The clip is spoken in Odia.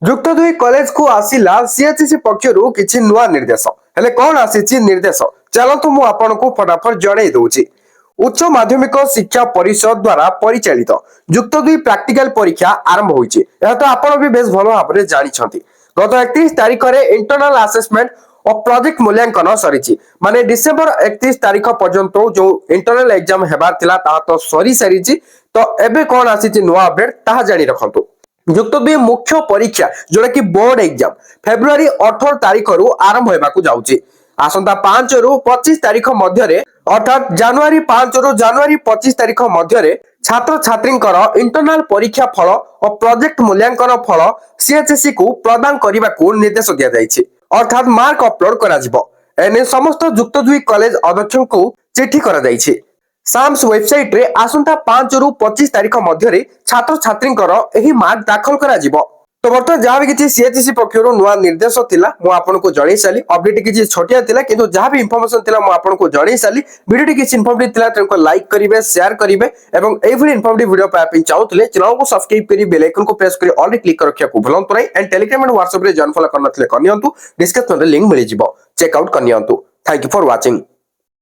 ଯୁକ୍ତ ଦୁଇ କଲେଜ କୁ ଆସିଲା ସିଏଚସି ପକ୍ଷରୁ କିଛି ନୂଆ ନିର୍ଦ୍ଦେଶ। ହେଲେ କଣ ଆସିଛି ନିର୍ଦ୍ଦେଶ, ଚାଲନ୍ତୁ ମୁଁ ଆପଣଙ୍କୁ ଫଟାଫଟ ଜଣେଇ ଦଉଛି। ଉଚ୍ଚ ମାଧ୍ୟମିକ ଶିକ୍ଷା ପରିଷଦ ଦ୍ୱାରା ପରିଚାଳିତ ଯୁକ୍ତ ଦୁଇ ପ୍ରାକ୍ଟିକାଲ ପରୀକ୍ଷା ଆରମ୍ଭ ହୋଇଛି। ଏହା ତ ଆପଣ ବି ବେଶ ଭଲ ଭାବରେ ଜାଣିଛନ୍ତି। ଗତ 31 ତାରିଖରେ ଇଣ୍ଟରନାଲ ଆସେସମେଣ୍ଟ ଓ ପ୍ରୋଜେକ୍ଟ ମୂଲ୍ୟାଙ୍କନ ସରିଛି। ମାନେ ଡିସେମ୍ବର 31 ତାରିଖ ପର୍ଯ୍ୟନ୍ତ ଯୋଉ ଇଣ୍ଟରନାଲ ଏକ୍ଜାମ ହେବାର ଥିଲା ତାହା ତ ସରି ସାରିଛି। ତ ଏବେ କଣ ଆସିଛି ନୂଆ ଅପଡେଟ ତାହା ଜାଣି ରଖନ୍ତୁ। ଯୁକ୍ତ ଦୁଇ ମୁଖ୍ୟ ପରୀକ୍ଷା ଯୋଉଟା କି ବୋର୍ଡ ଏକ୍ଜାମ ଫେବ୍ରୁଆରୀ 18 ତାରିଖରୁ ଆରମ୍ଭ ହେବାକୁ ଯାଉଛି। ଆସନ୍ତା 5 ରୁ 25 ତାରିଖ ମଧ୍ୟରେ ଅର୍ଥାତ୍ ଜାନୁଆରୀ 5 ରୁ ଜାନୁଆରୀ 25 ତାରିଖ ମଧ୍ୟରେ ଛାତ୍ରଛାତ୍ରୀଙ୍କର ଇଣ୍ଟରନାଲ ପରୀକ୍ଷା ଫଳ ଓ ପ୍ରୋଜେକ୍ଟ ମୂଲ୍ୟାଙ୍କନ ଫଳ ସିଏଚସି କୁ ପ୍ରଦାନ କରିବାକୁ ନିର୍ଦ୍ଦେଶ ଦିଆଯାଇଛି। ଅର୍ଥାତ୍ ମାର୍କ ଅପଲୋଡ କରାଯିବ। ଏନେଇ ସମସ୍ତ ଯୁକ୍ତ ଦୁଇ କଲେଜ ଅଧ୍ୟକ୍ଷଙ୍କୁ ଚିଠି କରାଯାଇଛି। ସାମ୍ସ ୱେବସାଇଟ ରେ ଆସନ୍ତା 5 ରୁ 25 ତାରିଖ ମଧ୍ୟରେ ଛାତ୍ରଛାତ୍ରୀଙ୍କର ଏହି ମାର୍କ ଦାଖଲ କରାଯିବ। ତ ବର୍ତ୍ତମାନ ଯାହା ବି କିଛି ସିଏଚସି ପକ୍ଷରୁ ନୂଆ ନିର୍ଦ୍ଦେଶ ଥିଲା ମୁଁ ଆପଣଙ୍କୁ ଜଣେଇ ସାରି ଅପଡେଟ କିଛି ଛୋଟିଆ ଥିଲା କିନ୍ତୁ ଯାହା ବି ଇନଫର୍ମେସନ ଥିଲା ମୁଁ ଆପଣଙ୍କୁ ଜଣେଇ ସାରି ଭିଡିଓଟି କିଛି ଇନଫର୍ମେଟିଭ ଥିଲା ତେଣୁ ଲାଇକ୍ କରିବେ, ସେୟାର କରିବେ ଏବଂ ଏଇଭଳି ଇନଫର୍ମେଟିଭ ଭିଡିଓ ପାଇବା ପାଇଁ ଚାହୁଥିଲେ ଚ୍ୟାନେଲକୁ ସବସ୍କ୍ରାଇବ କରି ବେଲ ଆଇକନକୁ ପ୍ରେସ କରି ଅଲ୍ ରେ କ୍ଲିକ୍ ରଖିବାକୁ ଭୁଲନ୍ତୁ ନାହିଁ। ଏଣ୍ଡ ଟେଲିଗ୍ରାମ ଏବଂ ହ୍ୱାଟ୍ସଆପ ରେ ଜଏନ୍ ଫଲୋ କରିନଥିଲେ କରିନିଅନ୍ତୁ। ଡିସ୍କ୍ରିପ୍ସନରେ ଲିଙ୍କ ମିଳିଯିବ, ଚେକ୍ ଆଉଟ୍ କରିନିଅନ୍ତୁ। Thank you for watching.